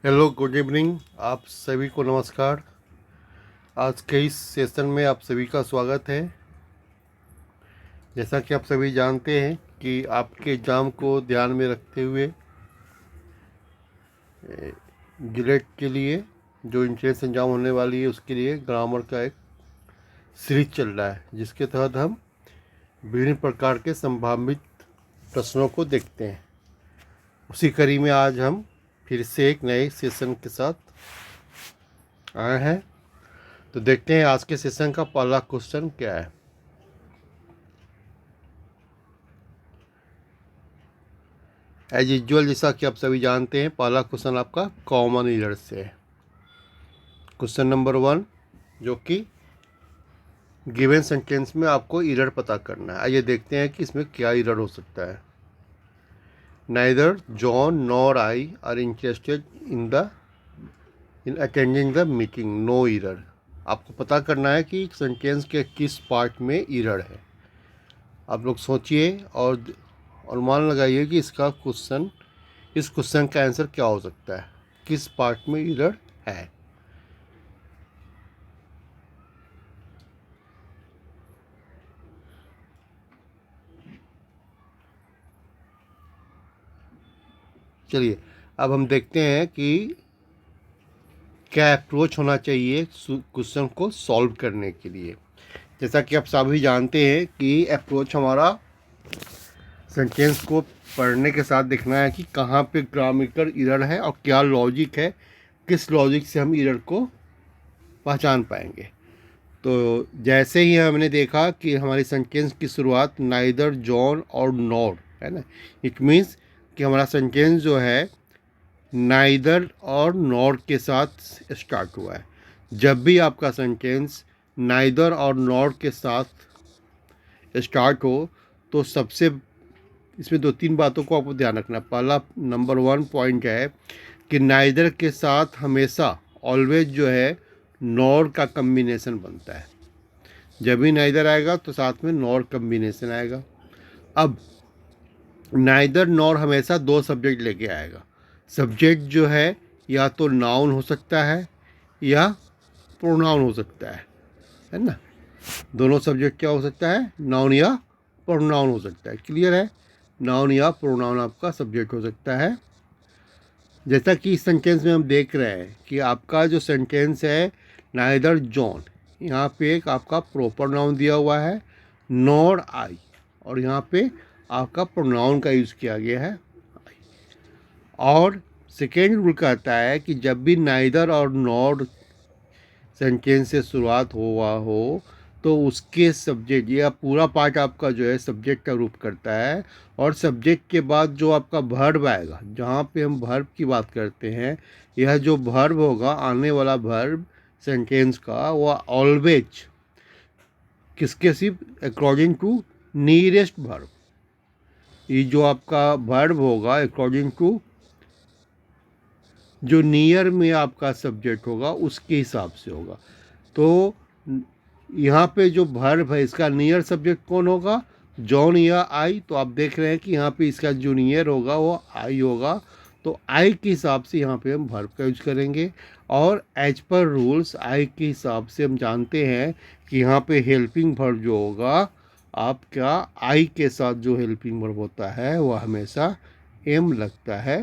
Hello, good evening. आप सभी को नमस्कार। आज के इस सेशन में आप सभी का स्वागत है। जैसा कि आप सभी जानते हैं कि आपके एग्ज़ाम को ध्यान में रखते हुए जिलेट के लिए जो इंट्रेंस एग्ज़ाम होने वाली है उसके लिए ग्रामर का एक सीरीज चल रहा है, जिसके तहत हम विभिन्न प्रकार के संभावित प्रश्नों को देखते हैं। उसी कड़ी में आज हम फिर से एक नए सेशन के साथ आए हैं। तो देखते हैं आज के सेशन का पहला क्वेश्चन क्या है। एज यूजल, जैसा कि आप सभी जानते हैं, पहला क्वेश्चन आपका कॉमन ईरर से है। क्वेश्चन नंबर 1, जो कि गिवन सेंटेंस में आपको ईरर पता करना है। आइए देखते हैं कि इसमें क्या ईरर हो सकता है। Neither John nor I are interested in attending the meeting, no error. आपको पता करना है कि सेंटेंस के किस पार्ट में ईरर है। आप लोग सोचिए और अनुमान लगाइए कि इस क्वेश्चन का आंसर क्या हो सकता है, किस पार्ट में ईरर है। चलिए, अब हम देखते हैं कि क्या अप्रोच होना चाहिए क्वेश्चन को सॉल्व करने के लिए। जैसा कि आप सभी जानते हैं कि अप्रोच हमारा सेंटेंस को पढ़ने के साथ देखना है कि कहाँ पे ग्रामेटिकल एरर है और क्या लॉजिक है, किस लॉजिक से हम एरर को पहचान पाएंगे। तो जैसे ही हमने देखा कि हमारी सेंटेंस की शुरुआत नाइदर जॉन और नॉर है ना, इट मीन्स कि हमारा सेंटेंस जो है नाइदर और नॉर के साथ स्टार्ट हुआ है। जब भी आपका सेंटेंस नाइदर और नॉर के साथ स्टार्ट हो तो सबसे इसमें दो तीन बातों को आपको ध्यान रखना है। पहला नंबर 1 पॉइंट है कि नाइदर के साथ हमेशा ऑलवेज जो है नॉर का कम्बिनेशन बनता है। जब भी नाइदर आएगा तो साथ में नॉर कम्बिनेशन आएगा। अब नाइदर नॉर हमेशा दो सब्जेक्ट लेके आएगा। सब्जेक्ट जो है या तो नाउन हो सकता है या प्रोनाउन हो सकता है ना। दोनों सब्जेक्ट क्या हो सकता है, नाउन या प्रोनाउन हो सकता है। क्लियर है, नाउन या प्रोनाउन आपका सब्जेक्ट हो सकता है। जैसा कि इस सेंटेंस में हम देख रहे हैं कि आपका जो सेंटेंस है नाइदर जॉन, यहाँ पे एक आपका प्रॉपर नाउन दिया हुआ है नॉर आई, और यहाँ पे आपका प्रोनाउन का यूज़ किया गया है। और सेकेंड रूल कहता है कि जब भी नाइदर और नॉर सेंटेंस से शुरुआत हुआ हो तो उसके सब्जेक्ट या पूरा पार्ट आपका जो है सब्जेक्ट का रूप करता है। और सब्जेक्ट के बाद जो आपका वर्ब आएगा, जहाँ पे हम वर्ब की बात करते हैं, यह जो वर्ब होगा, आने वाला वर्ब सेंटेंस का, वह ऑलवेज किसके सिर्फ अकॉर्डिंग टू नियरेस्ट वर्ब। ये जो आपका वर्ब होगा अकॉर्डिंग टू जो नियर में आपका सब्जेक्ट होगा उसके हिसाब से होगा। तो यहाँ पे जो वर्ब है इसका नियर सब्जेक्ट कौन होगा, जॉन या आई। तो आप देख रहे हैं कि यहाँ पे इसका जो नियर होगा वो आई होगा। तो आई के हिसाब से यहाँ पे हम वर्ब का यूज करेंगे। और एज पर रूल्स आई के हिसाब से हम जानते हैं कि यहाँ पे हेल्पिंग वर्ब जो होगा आपका आई के साथ जो हेल्पिंग वर्ब होता है वह हमेशा एम लगता है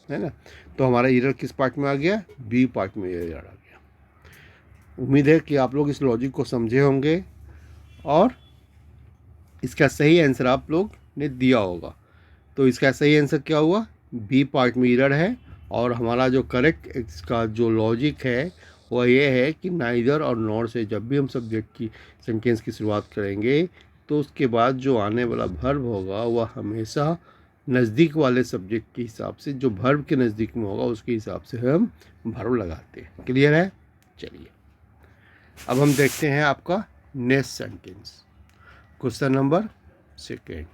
ना। तो हमारा एरर किस पार्ट में आ गया, बी पार्ट में एरर आ गया। उम्मीद है कि आप लोग इस लॉजिक को समझे होंगे और इसका सही आंसर आप लोग ने दिया होगा। तो इसका सही आंसर क्या हुआ, बी पार्ट में एरर है। और हमारा जो करेक्ट इसका जो लॉजिक है वह ये है कि नाइदर और नॉर से जब भी हम सब्जेक्ट की सेंटेंस की शुरुआत करेंगे तो उसके बाद जो आने वाला वर्ब होगा वह हमेशा नज़दीक वाले सब्जेक्ट के हिसाब से, जो वर्ब के नज़दीक में होगा उसके हिसाब से हम वर्ब लगाते हैं। क्लियर है। चलिए, अब हम देखते हैं आपका next sentence, question number 2।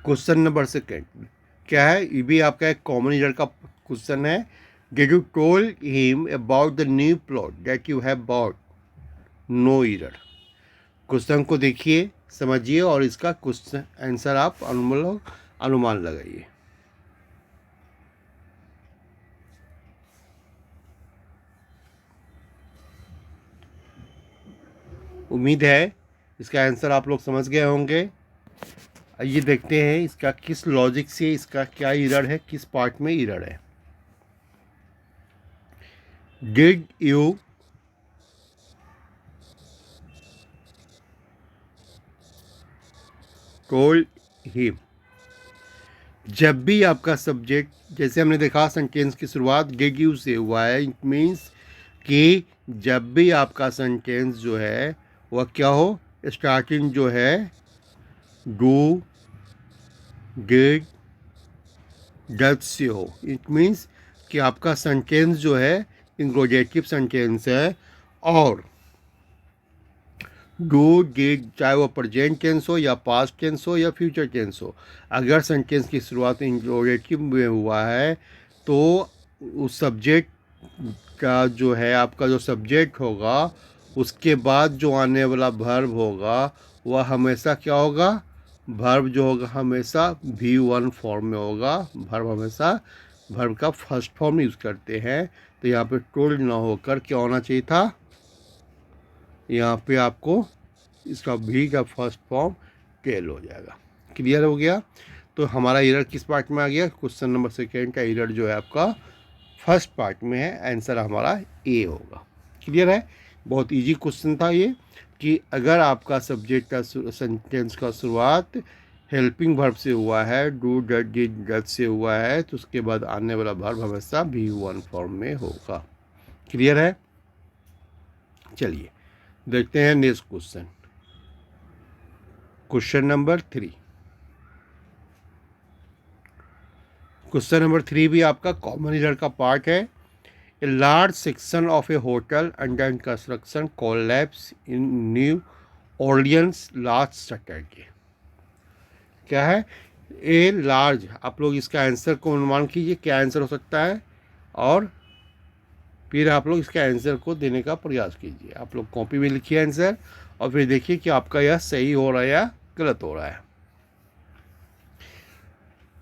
Question number 2 क्या है, ये भी आपका एक कॉमन ईयर का क्वेश्चन है। Did you told him about the new plot that you have bought, no error. Question को देखिए, समझिए और इसका क्वेश्चन आंसर आप अनुमान लगाइए। उम्मीद है इसका आंसर आप लोग समझ गए होंगे। आइए देखते हैं इसका किस लॉजिक से, इसका क्या एरर है, किस पार्ट में एरर है। Did you told him. जब भी आपका सब्जेक्ट, जैसे हमने देखा सेंटेंस की शुरुआत डिड यू से हुआ है, इट मीन्स कि जब भी आपका सेंटेंस जो है वह क्या हो, स्टार्टिंग जो है डू, डिड, डज से हो, इट मीन्स कि आपका सेंटेंस जो है इंट्रोगेटिव सेंटेंस है। और डू डिड चाहे वो प्रेजेंट टेंस हो या पास्ट टेंस हो या फ्यूचर टेंस हो, अगर सेंटेंस की शुरुआत इंट्रोगेटिव में हुआ है तो उस सब्जेक्ट का जो है, आपका जो सब्जेक्ट होगा उसके बाद जो आने वाला वर्ब होगा वह हमेशा क्या होगा, वर्ब जो होगा हमेशा V1 फॉर्म में होगा। वर्ब हमेशा वर्ब का फर्स्ट फॉर्म यूज़ करते हैं। तो यहाँ पे टोल्ड ना होकर क्या होना चाहिए था, यहाँ पे आपको इसका भी का फर्स्ट फॉर्म टेल हो जाएगा। क्लियर हो गया। तो हमारा एरर किस पार्ट में आ गया, क्वेश्चन नंबर सेकेंड का एरर जो है आपका फर्स्ट पार्ट में है, आंसर हमारा ए होगा। क्लियर है। बहुत इजी क्वेश्चन था ये, कि अगर आपका सब्जेक्ट का सेंटेंस का शुरुआत हेल्पिंग वर्ब से हुआ है, डू डट डिड डज से हुआ है, तो उसके बाद आने वाला वर्ब हमेशा V1 फॉर्म में होगा। क्लियर है। चलिए देखते हैं next question, question number 3। Question number 3 भी आपका कॉमन एरर का पार्ट है। ए large section of a hotel under construction collapse in new Orleans last Saturday. क्या है, ए लार्ज, आप लोग इसका आंसर को अनुमान कीजिए क्या आंसर हो सकता है, और फिर आप लोग इसके आंसर को देने का प्रयास कीजिए। आप लोग कॉपी में लिखिए आंसर और फिर देखिए कि आपका यह सही हो रहा है या गलत हो रहा है।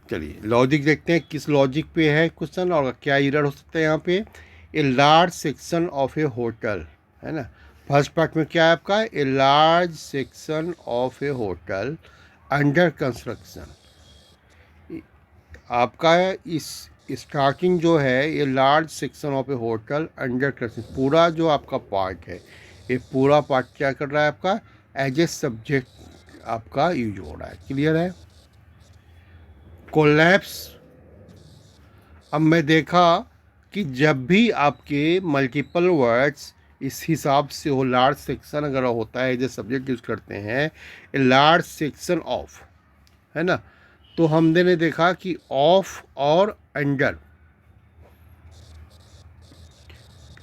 चलिए लॉजिक देखते हैं किस लॉजिक पे है क्वेश्चन और क्या एरर हो सकता है यहाँ पे। ए large section of a hotel, है ना। फर्स्ट पार्ट में क्या है आपका, ए large section of a hotel under construction. आपका इस स्टार्टिंग जो है, ये large section of a hotel under construction, पूरा जो आपका पार्ट है, ये पूरा पार्ट क्या कर रहा है आपका, एज ए सब्जेक्ट आपका यूज हो रहा है। क्लियर है। कोलैप्स, अब मैं देखा कि जब भी आपके मल्टीपल वर्ड्स इस हिसाब से हो, लार्ज सेक्शन अगर होता है एज ए सब्जेक्ट यूज करते हैं, ए लार्ज सेक्शन ऑफ, है ना, तो हमने ने देखा कि ऑफ और अंडर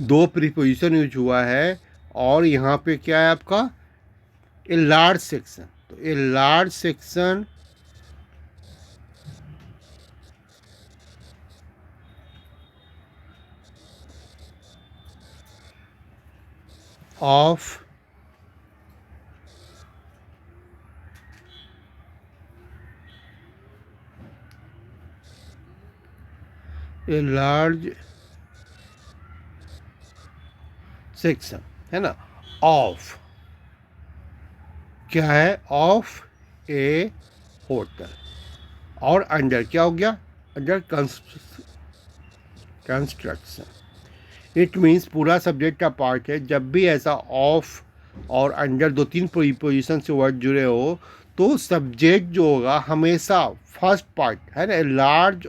दो प्रीपोजिशन यूज हुआ है, और यहाँ पे क्या है आपका, ए लार्ज सेक्शन। तो a large section of a large section, है ना, ऑफ क्या है, ऑफ ए होटल, और अंडर क्या हो गया, अंडर कंस्ट्रक्शन। इट मीन्स पूरा सब्जेक्ट का पार्ट है। जब भी ऐसा ऑफ और अंडर दो तीन प्रीपोजिशन से वर्ड जुड़े हो, तो सब्जेक्ट जो होगा हमेशा फर्स्ट पार्ट, है ना, लार्ज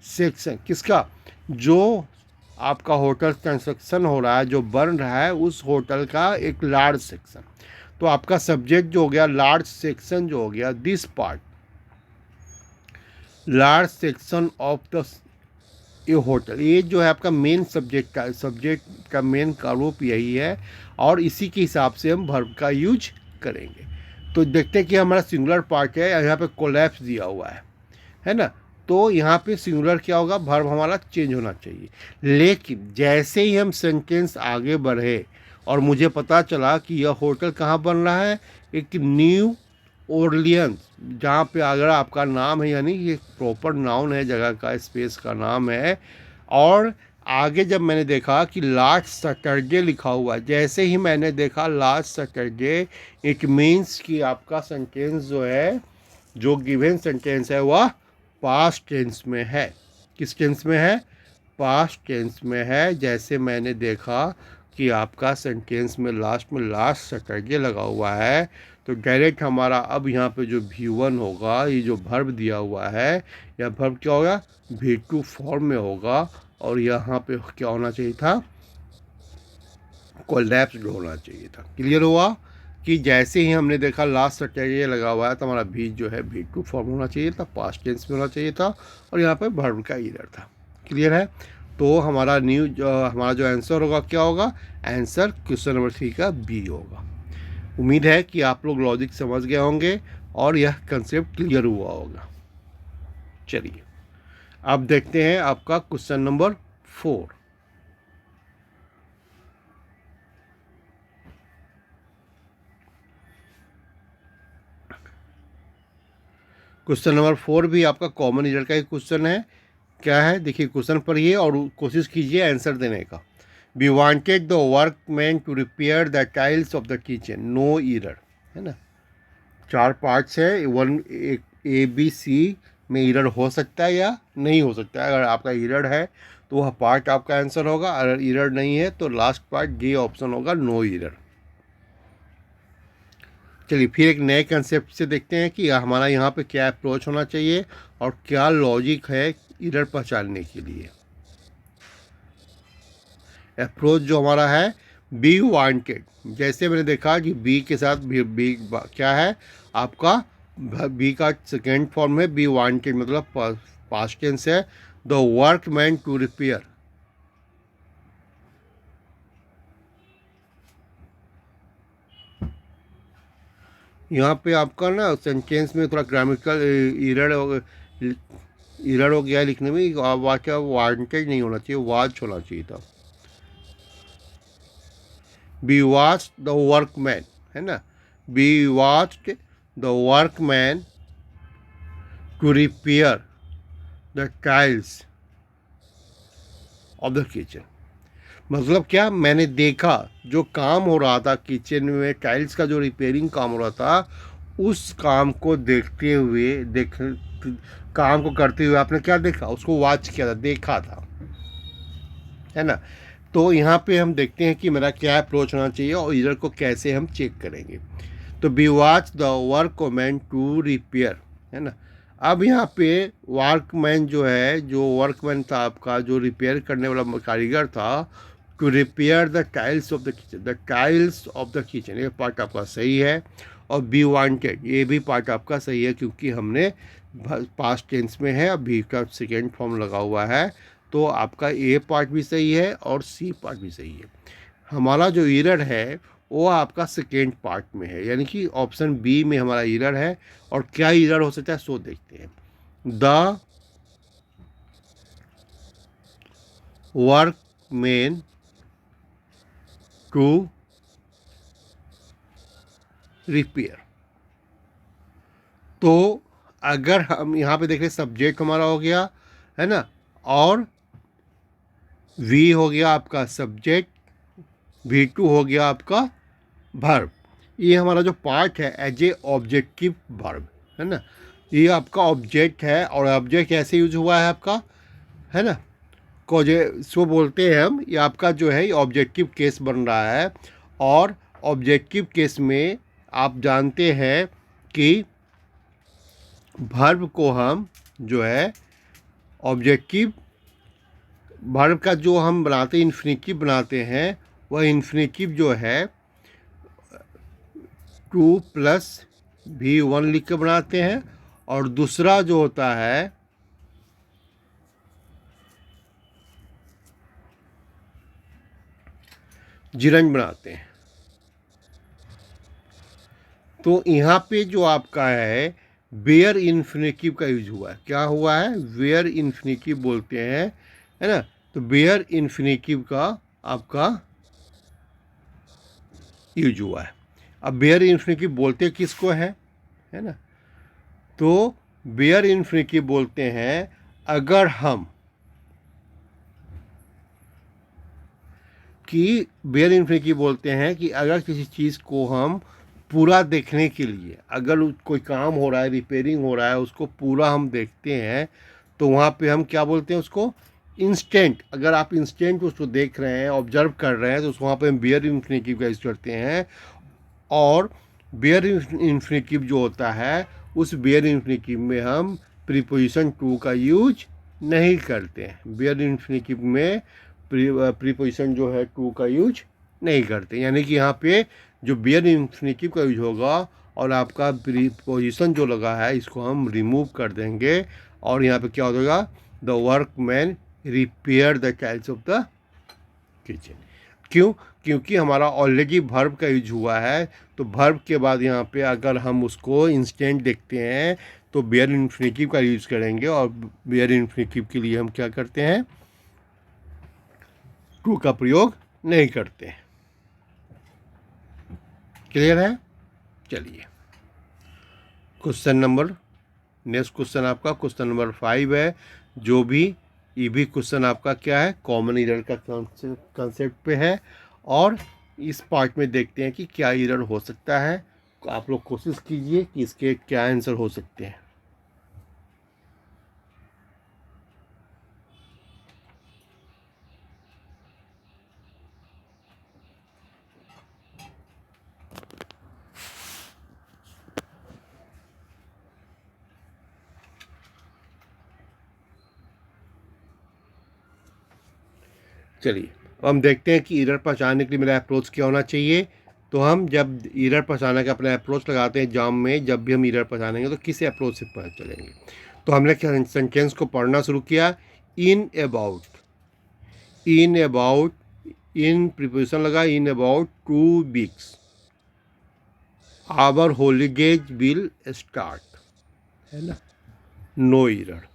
सेक्शन किसका, जो आपका होटल कंस्ट्रक्शन हो रहा है, जो बन रहा है, उस होटल का एक लार्ज सेक्शन। तो आपका सब्जेक्ट जो हो गया लार्ज सेक्शन जो हो गया, this part large section of the ये होटल, ये जो है आपका मेन सब्जेक्ट का मेन का रूप यही है, और इसी के हिसाब से हम वर्ब का यूज करेंगे। तो देखते हैं कि हमारा सिंगुलर पार्ट है, यहाँ पे कोलैप्स दिया हुआ है ना, तो यहाँ पे सिंगुलर क्या होगा, वर्ब हमारा चेंज होना चाहिए। लेकिन जैसे ही हम सेंटेंस आगे बढ़े और मुझे पता चला कि यह होटल कहाँ बन रहा है, एक न्यू ओरलियंस, जहाँ पे अगर आपका नाम है, यानी ये प्रॉपर नाउन है, जगह का, स्पेस का नाम है। और आगे जब मैंने देखा कि लास्ट सैटरडे लिखा हुआ है, जैसे ही मैंने देखा लास्ट सैटरडे, इट मीन्स कि आपका सेंटेंस जो है, जो गिवन सेंटेंस है, वह पास्ट टेंस में है। किस टेंस में है? पास्ट टेंस में है। जैसे मैंने देखा कि आपका सेंटेंस में लास्ट लास्ट सैटरडे लगा हुआ है, तो डायरेक्ट हमारा अब यहाँ पे जो V1 होगा, ये जो वर्ब दिया हुआ है, यह वर्ब क्या होगा? V2 फॉर्म में होगा। और यहाँ पे क्या होना चाहिए था? कोलैप्स्ड होना चाहिए था। क्लियर हुआ कि जैसे ही हमने देखा लास्ट सैटरडे लगा हुआ है, तो हमारा V जो है V2 फॉर्म होना चाहिए था, पास्ट टेंस में होना चाहिए था, और यहाँ पे वर्ब का एरर था। क्लियर है? तो हमारा हमारा जो आंसर होगा क्या होगा? आंसर क्वेश्चन नंबर 3 का B होगा। उम्मीद है कि आप लोग लॉजिक समझ गए होंगे और यह कंसेप्ट क्लियर हुआ होगा। चलिए अब देखते हैं आपका क्वेश्चन नंबर 4। क्वेश्चन नंबर 4 भी आपका कॉमन ईयर का ही क्वेश्चन है। क्या है देखिए, क्वेश्चन पढ़िए और कोशिश कीजिए आंसर देने का। We wanted the workman to repair the tiles of the kitchen, no error, है ना। 4 पार्ट्स है, वन A B C में ईरर हो सकता है या नहीं हो सकता है। अगर आपका ईरर है तो वह पार्ट आपका आंसर होगा, अगर ईरर नहीं है तो लास्ट पार्ट D ऑप्शन होगा, नो ईरर। चलिए फिर एक नए कंसेप्ट से देखते हैं कि हमारा यहाँ पे क्या अप्रोच होना चाहिए और क्या लॉजिक है ईरर पहचानने के लिए। अप्रोच जो हमारा है, बी वांटेड, जैसे मैंने देखा कि बी के साथ बी क्या है आपका, बी का सेकेंड फॉर्म है बी वांटेड, मतलब पास्ट टेंस है, द वर्कमैन टू रिपेयर। यहाँ पे आपका ना सेंटेंस में थोड़ा ग्रामेटिकल एरर हो गया लिखने में। वाक्य वांटेड नहीं होना चाहिए, वाच होना चाहिए था। बी वाच द वर्कमैन, है ना, we watched the workman to repair the tiles of the kitchen. मतलब क्या, मैंने देखा जो काम हो रहा था किचन में, टाइल्स का जो रिपेयरिंग काम हो रहा था, उस काम को देखते हुए काम को करते हुए आपने क्या देखा? उसको वॉच किया था, देखा था, है ना। तो यहाँ पे हम देखते हैं कि मेरा क्या अप्रोच होना चाहिए और इधर को कैसे हम चेक करेंगे। तो we watch the workman to repair, है ना। अब यहाँ पे वर्कमैन जो है, जो वर्कमैन था आपका, जो रिपेयर करने वाला कारीगर था, to repair the tiles of the kitchen, the tiles of the kitchen, ये पार्ट आपका सही है। और बी वांटेड, ये भी पार्ट आपका सही है, क्योंकि हमने पास्ट टेंस में है और बी का सेकेंड फॉर्म लगा हुआ है, तो आपका ए पार्ट भी सही है और सी पार्ट भी सही है। हमारा जो एरर है वो आपका सेकेंड पार्ट में है, यानी कि ऑप्शन बी में हमारा एरर है। और क्या एरर हो सकता है सो देखते हैं। The workman to repair. तो अगर हम यहाँ पे देख रहे, सब्जेक्ट हमारा हो गया, है ना, और वी हो गया आपका सब्जेक्ट, V2 हो गया आपका वर्ब। ये हमारा जो पार्ट है एज ए ऑब्जेक्टिव वर्ब, है ना, ये आपका ऑब्जेक्ट है। और ऑब्जेक्ट ऐसे यूज हुआ है आपका, है ना, को जो सो बोलते हैं हम, ये आपका जो है ये ऑब्जेक्टिव केस बन रहा है। और ऑब्जेक्टिव केस में आप जानते हैं कि वर्ब को हम जो है ऑब्जेक्टिव वर्ब का जो हम बनाते हैं, इन्फिनेटिव बनाते हैं, वह इन्फिनेटिव जो है 2 + V1 लिख के बनाते हैं। और दूसरा जो होता है जिरंज बनाते हैं। तो यहाँ पे जो आपका है वेयर इन्फिनेटिव का यूज हुआ है। क्या हुआ है? वेयर इन्फिनेटिव बोलते हैं, है ना। तो वेयर इन्फिनेटिव का आपका यूज हुआ है। अब बेयर इन्फिनिटिव बोलते किसको है ना? तो बेयर इन्फिनिटिव बोलते हैं अगर हम कि बेयर इन्फिनिटिव बोलते हैं कि अगर किसी चीज़ को हम पूरा देखने के लिए, अगर कोई काम हो रहा है, रिपेयरिंग हो रहा है, उसको पूरा हम देखते हैं, तो वहाँ पे हम क्या बोलते हैं उसको? इंस्टेंट। अगर आप इंस्टेंट उसको देख रहे हैं, ऑब्जर्व कर रहे हैं, तो वहाँ पे हम बेयर इन्फिनिटिव का यूज़ करते हैं। और बेयर इन्फिनिटिव जो होता है, उस बेयर इन्फिनिटिव में हम प्रीपोजिशन टू का यूज नहीं करते हैं। बेयर इन्फिनिटिव में प्रीपोजिशन जो है टू का यूज नहीं करते, यानी कि यहाँ पे जो बेयर इन्फिनिटिव का यूज होगा और आपका प्रीपोजिशन जो लगा है, इसको हम रिमूव कर देंगे। और यहाँ पे क्या होगा? The workman repair the tiles of the kitchen. क्यों? क्योंकि हमारा ऑलरेडी वर्ब का यूज हुआ है। तो वर्ब के बाद यहाँ पे अगर हम उसको इंस्टेंट देखते हैं तो बेयर इन्फिनिटिव का यूज करेंगे, और बेयर इन्फिनिटिव के लिए हम क्या करते हैं? टू का प्रयोग नहीं करते। क्लियर है? चलिए, क्वेश्चन नंबर, नेक्स्ट क्वेश्चन आपका क्वेश्चन नंबर 5 है, जो भी ये भी क्वेश्चन आपका क्या है? कॉमन एरर का कंसेप्ट पे है। और इस पार्ट में देखते हैं कि क्या एरर हो सकता है। आप लोग कोशिश कीजिए कि इसके क्या आंसर हो सकते हैं। चलिए, अब हम देखते हैं कि एरर पहचानने के लिए मेरा अप्रोच क्या होना चाहिए। तो हम जब एरर पहचानने का अपना अप्रोच लगाते हैं एग्जाम में, जब भी हम एरर पहचानेंगे तो किस अप्रोच से पता चलेंगे? तो हमने क्या सेंटेंस को पढ़ना शुरू किया। In about, in about, in preposition लगा, in about 2 weeks our holidays will start, है ना? No error.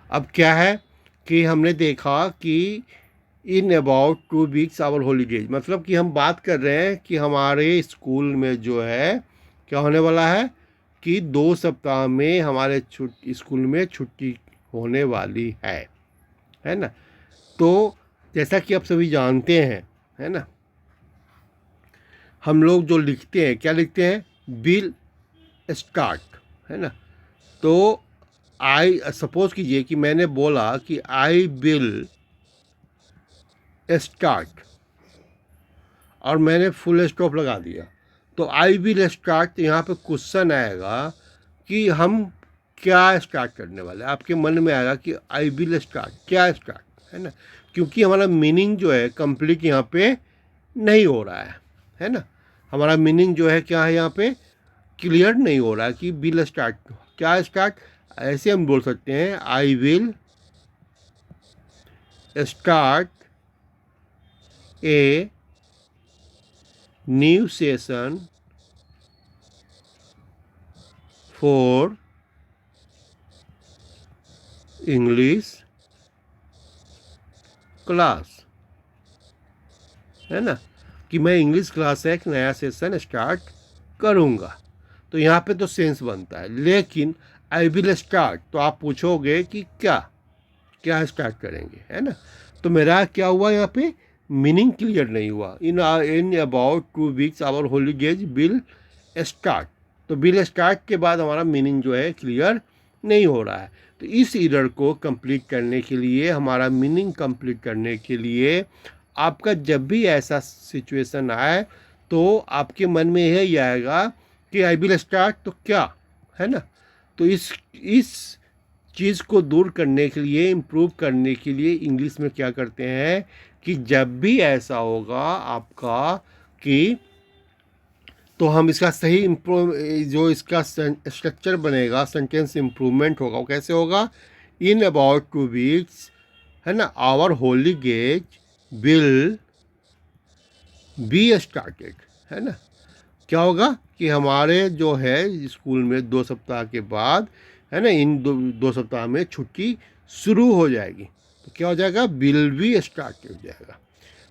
अब क्या है कि हमने देखा कि in about 2 weeks our holidays, मतलब कि हम बात कर रहे हैं कि हमारे स्कूल में जो है क्या होने वाला है कि 2 सप्ताह में हमारे स्कूल में छुट्टी होने वाली है ना? तो जैसा कि आप सभी जानते हैं, है ना, हम लोग जो लिखते हैं क्या लिखते हैं? विल स्टार्ट, है ना? तो आई सपोज कीजिए कि मैंने बोला कि आई विल स्टार्ट और मैंने फुल स्टॉप लगा दिया, तो आई विल स्टार्ट, यहाँ पे क्वेश्चन आएगा कि हम क्या स्टार्ट करने वाले। आपके मन में आएगा कि आई विल स्टार्ट, क्या स्टार्ट, है ना? क्योंकि हमारा मीनिंग जो है कंप्लीट यहाँ पे नहीं हो रहा है ना? हमारा मीनिंग जो है क्या है यहाँ पे? क्लियर नहीं हो रहा है कि विल स्टार्ट, क्या स्टार्ट। ऐसे हम बोल सकते हैं I will start a new session for English class, है ना? कि मैं इंग्लिश क्लास का एक नया सेशन स्टार्ट करूँगा। तो यहाँ पे तो सेंस बनता है। लेकिन आई विल स्टार्ट, तो आप पूछोगे कि क्या क्या स्टार्ट करेंगे, है ना? तो मेरा क्या हुआ यहाँ पे? मीनिंग क्लियर नहीं हुआ। In about 2 weeks our holidays will start, तो विल स्टार्ट के बाद हमारा मीनिंग जो है क्लियर नहीं हो रहा है। तो इस एरर को कंप्लीट करने के लिए, हमारा मीनिंग कंप्लीट करने के लिए, आपका जब भी ऐसा सिचुएशन आए तो आपके मन में यही आएगा कि आई विल स्टार्ट, तो क्या, है ना? तो इस चीज़ को दूर करने के लिए, इम्प्रूव करने के लिए इंग्लिश में क्या करते हैं कि जब भी ऐसा होगा आपका कि, तो हम इसका सही इम्प्रूव, जो इसका स्ट्रक्चर बनेगा, सेंटेंस इम्प्रूवमेंट होगा, वो कैसे होगा? इन अबाउट 2 वीक्स, है ना, our holidays will be started, है ना? क्या होगा कि हमारे जो है स्कूल में 2 सप्ताह के बाद, है ना, इन 2 सप्ताह में छुट्टी शुरू हो जाएगी। तो क्या हो जाएगा? विल बी स्टार्ट हो जाएगा।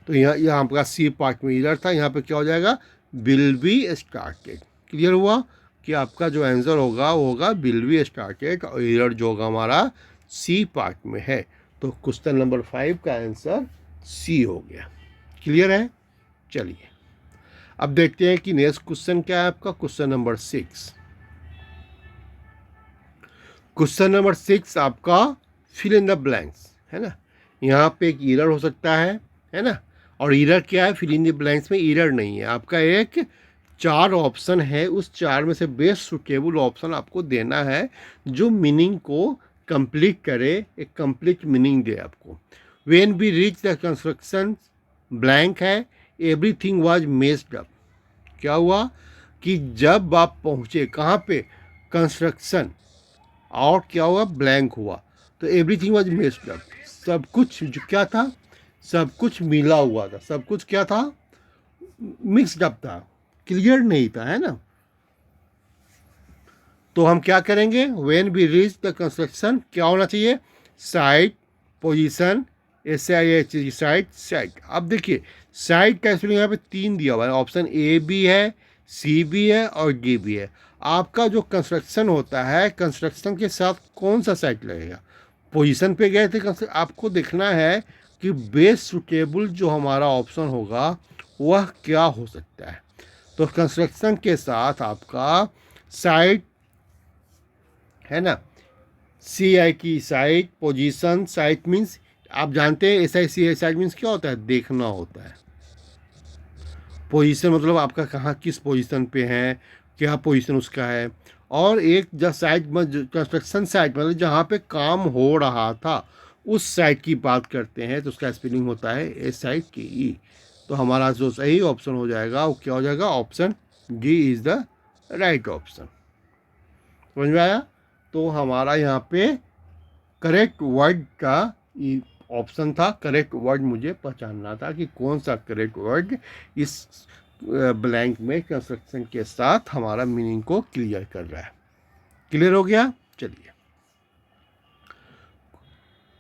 तो यहाँ आपका सी पार्ट में ईरर था, यहाँ पे क्या हो जाएगा, विल बी स्टार्टेड। क्लियर हुआ कि आपका जो आंसर होगा वो होगा विल बी स्टार्टेड, और ईरर जो होगा हमारा सी पार्ट में है। तो क्वेश्चन नंबर 5 का आंसर सी हो गया। क्लियर है। चलिए अब देखते हैं कि नेक्स्ट क्वेश्चन क्या है आपका, क्वेश्चन नंबर 6। क्वेश्चन नंबर 6 आपका फिल इन द ब्लैंक्स है ना। यहाँ पे एक ईरर हो सकता है ना। और ईरर क्या है, फिल इन द ब्लैंक्स में ईरर नहीं है, आपका एक 4 ऑप्शन है, उस 4 में से बेस्ट सुटेबल ऑप्शन आपको देना है जो मीनिंग को कंप्लीट करे, एक कंप्लीट मीनिंग दे आपको। When we reach the construction blank है, एवरीथिंग वाज मेस्ड अप। क्या हुआ कि जब आप पहुँचे कहाँ पे, कंस्ट्रक्शन, और क्या हुआ, ब्लैंक हुआ, तो एवरीथिंग वाज मेस्ड अप, सब कुछ जो क्या था, सब कुछ मिला हुआ था, सब कुछ क्या था, मिक्सड अप था, क्लियर नहीं था, है ना। तो हम क्या करेंगे, when we reach the construction क्या होना चाहिए, site, position, SIT site, site. अब देखिए साइट का स्पेलिंग यहाँ पे 3 दिया हुआ है, ऑप्शन ए भी है, सी भी है और डी भी है। आपका जो कंस्ट्रक्शन होता है, कंस्ट्रक्शन के साथ कौन सा साइट लगेगा, पोजीशन पे गए थे, आपको देखना है कि बेस्ट सुटेबल जो हमारा ऑप्शन होगा वह क्या हो सकता है। तो कंस्ट्रक्शन के साथ आपका साइट है ना, CI की साइट, पोजीशन, साइट मीन्स आप जानते हैं SICI साइट मीन्स क्या होता है, देखना होता है। पोजीशन मतलब आपका कहाँ किस पोजीशन पे है, क्या पोजीशन उसका है। और एक जब साइट कंस्ट्रक्शन साइट मतलब जहाँ पे काम हो रहा था उस साइट की बात करते हैं, तो उसका स्पेलिंग होता है SITE। तो हमारा जो सही ऑप्शन हो जाएगा वो क्या हो जाएगा, option D is the right option. समझ में आया। तो हमारा यहाँ पे करेक्ट वर्ड का ऑप्शन था, करेक्ट वर्ड मुझे पहचानना था कि कौन सा करेक्ट वर्ड इस ब्लैंक में कंस्ट्रक्शन के साथ हमारा मीनिंग को क्लियर कर रहा है। क्लियर हो गया। चलिए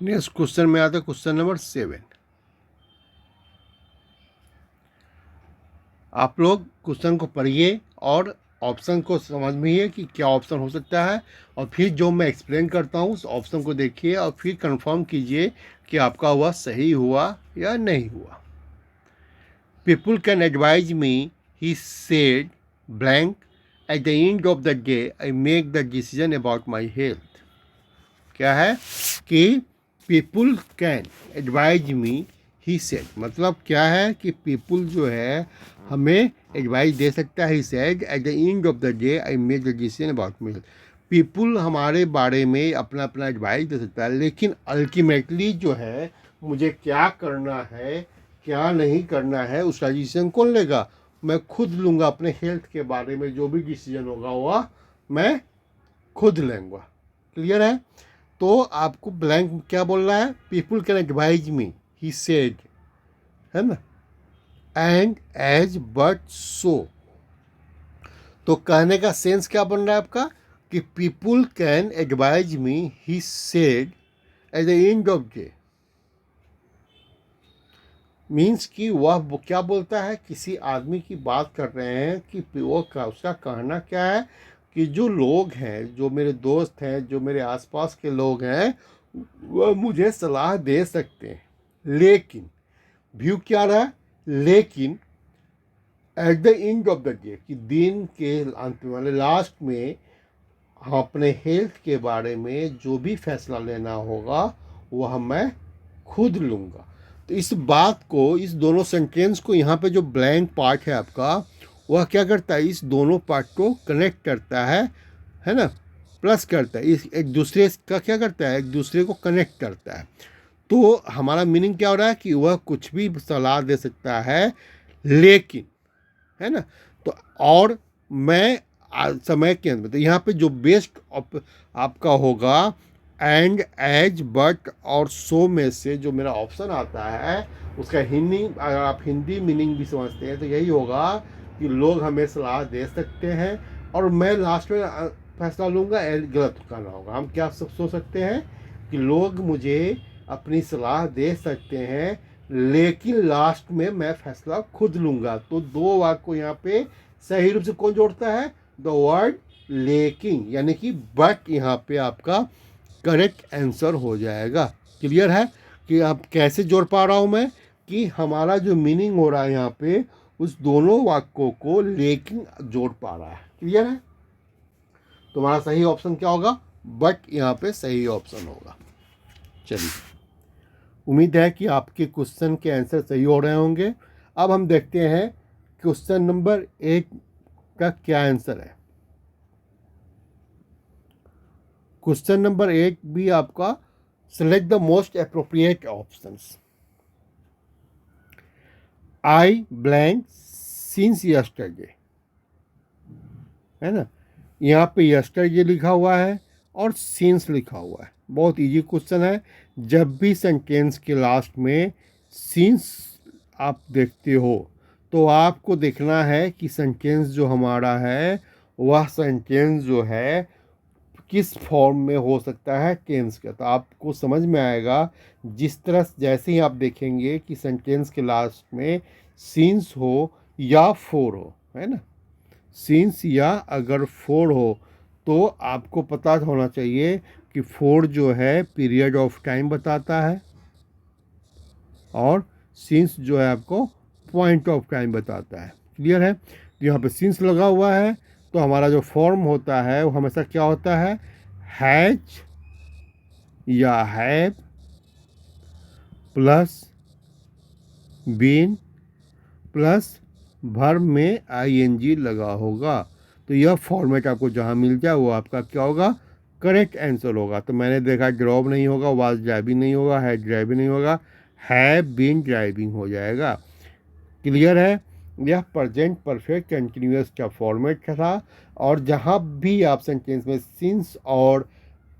नेक्स्ट क्वेश्चन में आता है, क्वेश्चन नंबर 7। आप लोग क्वेश्चन को पढ़िए और ऑप्शन को समझिए कि क्या ऑप्शन हो सकता है, और फिर जो मैं एक्सप्लेन करता हूँ उस ऑप्शन को देखिए और फिर कंफर्म कीजिए कि आपका हुआ सही हुआ या नहीं हुआ। People can advise me, he said blank, at the end of the day I make the decision about my health. क्या है कि people can advise me, he said मतलब क्या है कि पीपल जो है हमें एडवाइस दे सकता है, he said at the end of the day I make the decision about me. People हमारे बारे में अपना अपना एडवाइस दे सकता है, लेकिन अल्टीमेटली जो है मुझे क्या करना है क्या नहीं करना है उसका डिसीजन कौन लेगा, मैं खुद लूँगा। अपने हेल्थ के बारे में जो भी डिसीजन होगा वह मैं खुद लूँगा। क्लियर है। तो आपको ब्लैंक क्या बोल रहा है, people can advise me, he said, है ना, एंड एज बट सो। तो कहने का सेंस क्या बन रहा है आपका कि people can advise me, he said, at the end of day, means कि वह क्या बोलता है, किसी आदमी की बात कर रहे हैं कि वो उसका कहना क्या है कि जो लोग हैं, जो मेरे दोस्त हैं, जो मेरे आसपास के लोग हैं, वह मुझे सलाह दे सकते हैं, लेकिन व्यू क्या रहा है, लेकिन at the end of the day, कि दिन के अंत में लास्ट में हम अपने हेल्थ के बारे में जो भी फैसला लेना होगा वह मैं खुद लूँगा। तो इस बात को, इस दोनों सेंटेंस को, यहाँ पे जो ब्लैंक पार्ट है आपका वह क्या करता है, इस दोनों पार्ट को कनेक्ट करता है ना, प्लस करता है, इस एक दूसरे का क्या करता है, एक दूसरे को कनेक्ट करता है। तो हमारा मीनिंग क्या हो रहा है कि वह कुछ भी सलाह दे सकता है, लेकिन, है ना। तो और मैं समय के अंदर, तो यहाँ पे जो बेस्ट आपका होगा एंड, एज, बट और सो में से जो मेरा ऑप्शन आता है उसका हिंदी, अगर आप हिंदी मीनिंग भी समझते हैं तो यही होगा कि लोग हमें सलाह दे सकते हैं और मैं लास्ट में फैसला लूँगा, गलत करना होगा। हम क्या सोच सकते हैं कि लोग मुझे अपनी सलाह दे सकते हैं, लेकिन लास्ट में मैं फैसला खुद लूँगा। तो दो वाक्य को यहाँ पे सही रूप से कौन जोड़ता है? द वर्ड लेकिन, यानी कि बट यहाँ पे आपका करेक्ट आंसर हो जाएगा। क्लियर है कि अब कैसे जोड़ पा रहा हूँ मैं कि हमारा जो मीनिंग हो रहा है यहाँ पे उस दोनों वाक्यों को लेकिन जोड़ पा रहा है। क्लियर है? तुम्हारा सही ऑप्शन क्या होगा? बट यहाँ पे सही ऑप्शन होगा। चलिए, उम्मीद है कि आपके क्वेश्चन के आंसर सही हो रहे होंगे। अब हम देखते हैं क्वेश्चन नंबर 1 का क्या आंसर है। क्वेश्चन नंबर 1 भी आपका select the most appropriate options. I blank since yesterday, है ना। यहाँ पे यस्टरडे लिखा हुआ है और सिंस लिखा हुआ है। बहुत इजी क्वेश्चन है। जब भी सेंटेंस के लास्ट में सिंस आप देखते हो तो आपको देखना है कि सेंटेंस जो हमारा है वह सेंटेंस जो है किस फॉर्म में हो सकता है टेंस का। तो आपको समझ में आएगा जिस तरह जैसे ही आप देखेंगे कि सेंटेंस के लास्ट में सिंस हो या फोर हो, है ना। सिंस या अगर फोर हो तो आपको पता होना चाहिए कि फोर जो है पीरियड ऑफ टाइम बताता है और सिंस जो है आपको पॉइंट ऑफ टाइम बताता है। क्लियर है? तो यहाँ पे सिंस लगा हुआ है तो हमारा जो फॉर्म होता है वो हमेशा क्या होता है? हैज या have plus been plus verb में आईएनजी लगा होगा। तो यह फॉर्मेट आपको जहाँ मिल जाए वो आपका क्या होगा? करेक्ट आंसर होगा। तो मैंने देखा ड्रॉप नहीं होगा, वाज ड्राइविंग नहीं होगा, है ड्राइविंग नहीं होगा, हैव बीन ड्राइविंग हो जाएगा। क्लियर है? यह प्रेजेंट परफेक्ट कंटिन्यूअस का फॉर्मेट था और जहाँ भी आप सेंटेंस में सिंस और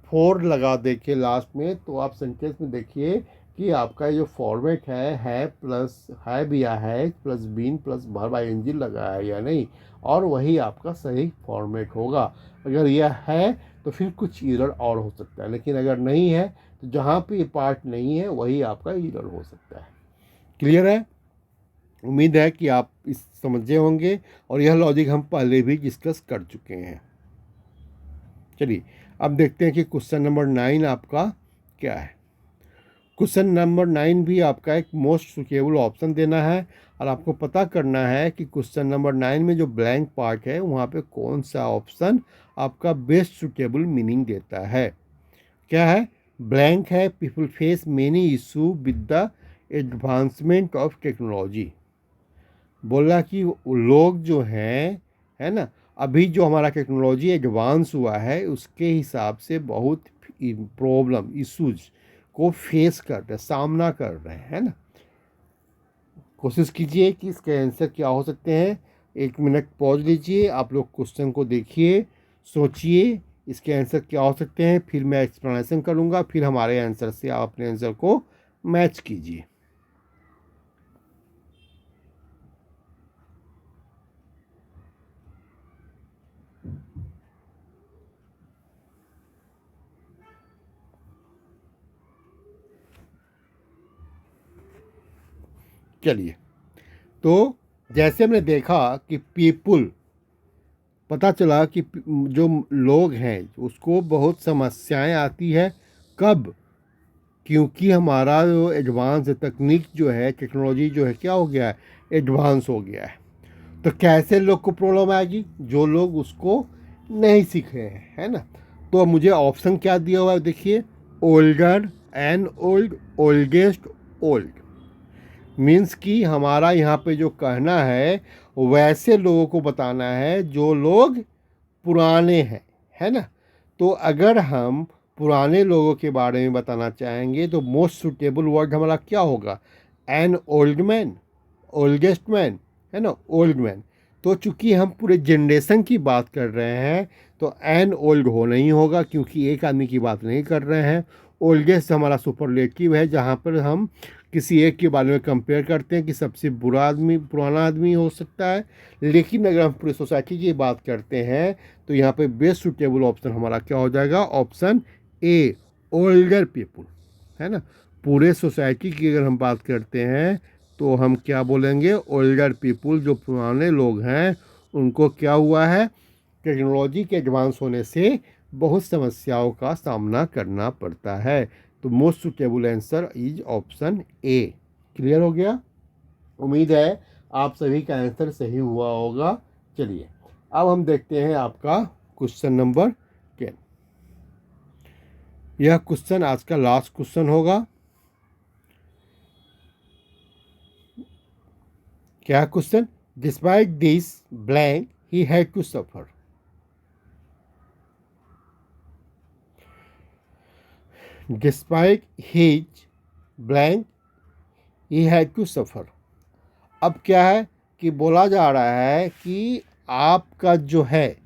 फोर लगा देखिए लास्ट में तो आप सेंटेंस में देखिए कि आपका जो फॉर्मेट है प्लस हैव या has plus been plus verb ING लगा है या नहीं, और वही आपका सही फॉर्मेट होगा। अगर यह है तो फिर कुछ एरर और हो सकता है, लेकिन अगर नहीं है तो जहाँ पे ये पार्ट नहीं है वही आपका एरर हो सकता है। क्लियर है? उम्मीद है कि आप इस समझे होंगे और यह लॉजिक हम पहले भी डिस्कस कर चुके हैं। चलिए अब देखते हैं कि क्वेश्चन नंबर 9 आपका क्या है। क्वेश्चन नंबर 9 भी आपका एक मोस्ट सुटेबल ऑप्शन देना है और आपको पता करना है कि क्वेश्चन नंबर 9 में जो ब्लैंक पार्ट है वहाँ पे कौन सा ऑप्शन आपका बेस्ट सुटेबल मीनिंग देता है। क्या है? ब्लैंक है people face many issue with the advancement of technology. बोला कि लोग जो हैं, है ना, अभी जो हमारा टेक्नोलॉजी एडवांस हुआ है उसके हिसाब से बहुत प्रॉब्लम इश्यूज को फेस कर रहे, सामना कर रहे हैं, है ना। कोशिश कीजिए कि इसके आंसर क्या हो सकते हैं। 1 मिनट पॉज लीजिए, आप लोग क्वेश्चन को देखिए, सोचिए इसके आंसर क्या हो सकते हैं, फिर मैं एक्सप्लेनेशन करूँगा, फिर हमारे आंसर से आप अपने आंसर को मैच कीजिए। चलिए, तो जैसे हमने देखा कि पीपुल, पता चला कि जो लोग हैं उसको बहुत समस्याएं आती है। कब? क्योंकि हमारा जो एडवांस तकनीक जो है, टेक्नोलॉजी जो है क्या हो गया है? एडवांस हो गया है। तो कैसे लोग को प्रॉब्लम आएगी? जो लोग उसको नहीं सीख रहे हैं, है ना। तो मुझे ऑप्शन क्या दिया हुआ है देखिए, older and old, oldest, old. Means कि हमारा यहाँ पे जो कहना है वैसे लोगों को बताना है जो लोग पुराने हैं, है ना। तो अगर हम पुराने लोगों के बारे में बताना चाहेंगे तो मोस्ट सुटेबल वर्ड हमारा क्या होगा? An old man, oldest man, है ना, ओल्ड मैन। तो चूंकि हम पूरे जनरेशन की बात कर रहे हैं तो एन ओल्ड हो नहीं होगा क्योंकि एक आदमी की बात नहीं कर रहे हैं। ओल्डेस्ट हमारा सुपरलेटिव है जहाँ पर हम किसी एक के बारे में कंपेयर करते हैं कि सबसे बुरा आदमी पुराना आदमी हो सकता है। लेकिन अगर हम पूरी सोसाइटी की बात करते हैं तो यहाँ पे बेस्ट सुटेबल ऑप्शन हमारा क्या हो जाएगा? ऑप्शन ए, ओल्डर पीपुल, है ना। पूरे सोसाइटी की अगर हम बात करते हैं तो हम क्या बोलेंगे, ओल्डर पीपुल, जो पुराने लोग हैं, उनको क्या हुआ है, टेक्नोलॉजी के एडवांस होने से बहुत समस्याओं का सामना करना पड़ता है। तो most suitable answer is option A. Clear हो गया? उम्मीद है आप सभी का आंसर सही हुआ होगा। चलिए अब हम देखते हैं आपका क्वेश्चन नंबर 10। यह क्वेश्चन आज का लास्ट क्वेश्चन होगा। क्या question? Despite this blank he had to suffer. Despite his blank he had to suffer. अब क्या है कि बोला जा रहा है कि आपका जो है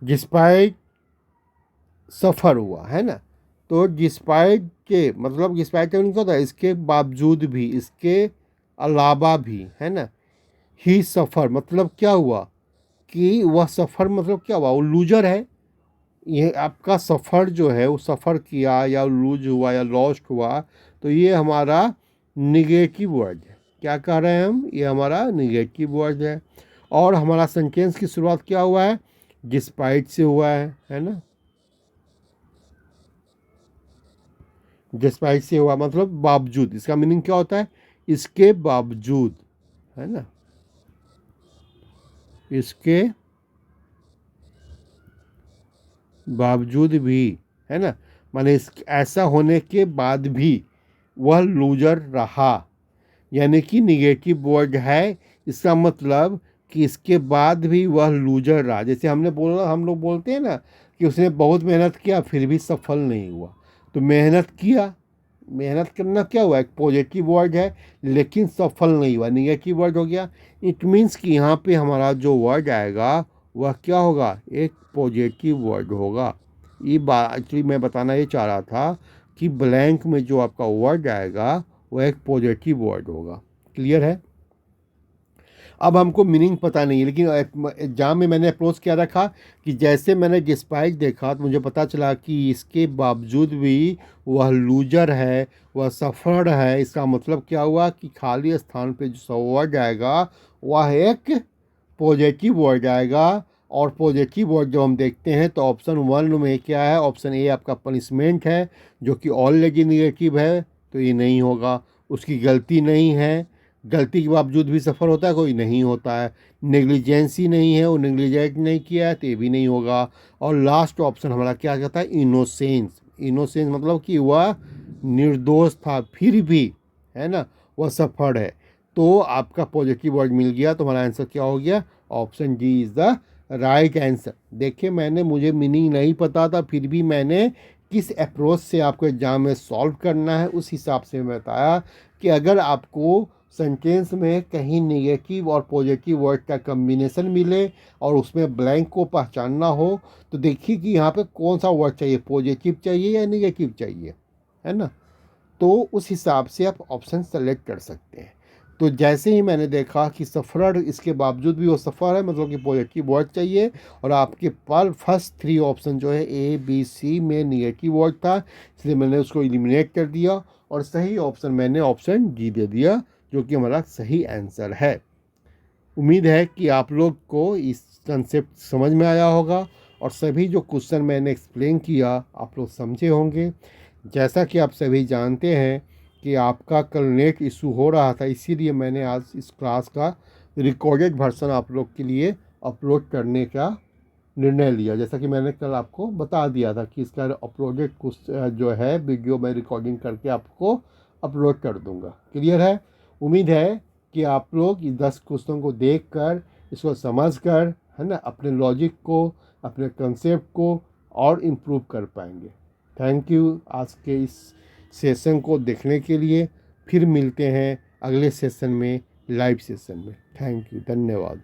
डिस्पाइट सफ़र हुआ है ना, तो डिस्पाइट के मतलब डिस्पाइट का क्या होता है, इसके बावजूद भी, इसके अलावा भी, है ना। ही सफ़र मतलब क्या हुआ कि वह सफ़र मतलब क्या हुआ, वो लूजर है। ये आपका सफ़र जो है, वो सफ़र किया या लूज हुआ या लॉस्ट हुआ, तो ये हमारा निगेटिव वर्ड है। क्या कह रहे हैं हम? ये हमारा निगेटिव वर्ड है। और हमारा सेंटेंस की शुरुआत क्या हुआ है? डिस्पाइट से हुआ है ना। डिस्पाइट से हुआ मतलब बावजूद। इसका मीनिंग क्या होता है? इसके बावजूद, है ना, इसके बावजूद भी, है ना, माने इस ऐसा होने के बाद भी वह लूजर रहा, यानी कि निगेटिव वर्ड है। इसका मतलब कि इसके बाद भी वह लूजर रहा। जैसे हमने बोला, हम लोग बोलते हैं ना कि उसने बहुत मेहनत किया फिर भी सफल नहीं हुआ। तो मेहनत किया, मेहनत करना क्या हुआ, एक पॉजिटिव वर्ड है, लेकिन सफल नहीं हुआ, निगेटिव वर्ड हो गया। इट मीन्स कि यहाँ पे हमारा जो वर्ड आएगा वह क्या होगा, एक पॉजिटिव वर्ड होगा। ये बात एक्चुअली मैं बताना ये चाह रहा था कि ब्लैंक में जो आपका वर्ड आएगा वह एक पॉजिटिव वर्ड होगा। क्लियर है? अब हमको मीनिंग पता नहीं है, लेकिन एग्जाम में मैंने अप्रोच क्या रखा कि जैसे मैंने डिस्पाइट देखा तो मुझे पता चला कि इसके बावजूद भी वह लूजर है, वह सफ़र है। इसका मतलब क्या हुआ कि खाली स्थान पे जो वर्ड आएगा वह एक पॉजिटिव वर्ड आएगा। और पॉजिटिव वर्ड जब हम देखते हैं तो ऑप्शन 1 में क्या है, ऑप्शन ए आपका पनिशमेंट है, जो कि ऑलरेडी निगेटिव है, तो ये नहीं होगा। उसकी गलती नहीं है, गलती के बावजूद भी सफ़र होता है, कोई नहीं होता है। नेग्लिजेंसी नहीं है, वो नेग्लिजेंट नहीं किया है, तो ये भी नहीं होगा। और लास्ट ऑप्शन हमारा क्या कहता है, इनोसेंस। इनोसेंस मतलब कि वह निर्दोष था फिर भी, है ना, वह सफ़र है। तो आपका पॉजिटिव वर्ड मिल गया, तो हमारा आंसर क्या हो गया, option D is the right answer. देखिए मुझे मीनिंग नहीं पता था, फिर भी मैंने किस अप्रोच से आपको एग्जाम में सॉल्व करना है उस हिसाब से मैं बताया कि अगर आपको सेंटेंस में कहीं नेगेटिव और पॉजिटिव वर्ड का कम्बिनेशन मिले और उसमें ब्लैंक को पहचानना हो, तो देखिए कि यहाँ पे कौन सा वर्ड चाहिए, पॉजिटिव चाहिए या नेगेटिव चाहिए, है ना। तो उस हिसाब से आप ऑप्शन सेलेक्ट कर सकते हैं। तो जैसे ही मैंने देखा कि सफ़र, इसके बावजूद भी वो सफ़र है, मतलब कि पॉजिटिव वर्ड चाहिए, और आपके पर फर्स्ट 3 ऑप्शन जो है ए बी सी में निगेटिव वर्ड था, इसलिए मैंने उसको एलिमिनेट कर दिया और सही ऑप्शन मैंने ऑप्शन डी दे दिया, जो कि हमारा सही आंसर है। उम्मीद है कि आप लोग को इस कंसेप्ट समझ में आया होगा और सभी जो क्वेश्चन मैंने एक्सप्लेन किया आप लोग समझे होंगे। जैसा कि आप सभी जानते हैं कि आपका कल नेट इशू हो रहा था, इसीलिए मैंने आज इस क्लास का रिकॉर्डेड वर्सन आप लोग के लिए अपलोड करने का निर्णय लिया। जैसा कि मैंने कल आपको बता दिया था कि इसका अपलोडेड जो है वीडियो मैं रिकॉर्डिंग करके आपको अपलोड कर दूंगा। क्लियर है? उम्मीद है कि आप लोग इस 10 क्वेश्चन को देखकर, इसको समझकर, है ना, अपने लॉजिक को, अपने कंसेप्ट को और इम्प्रूव कर पाएंगे। थैंक यू आज के इस सेशन को देखने के लिए। फिर मिलते हैं अगले सेशन में, लाइव सेशन में। थैंक यू, धन्यवाद।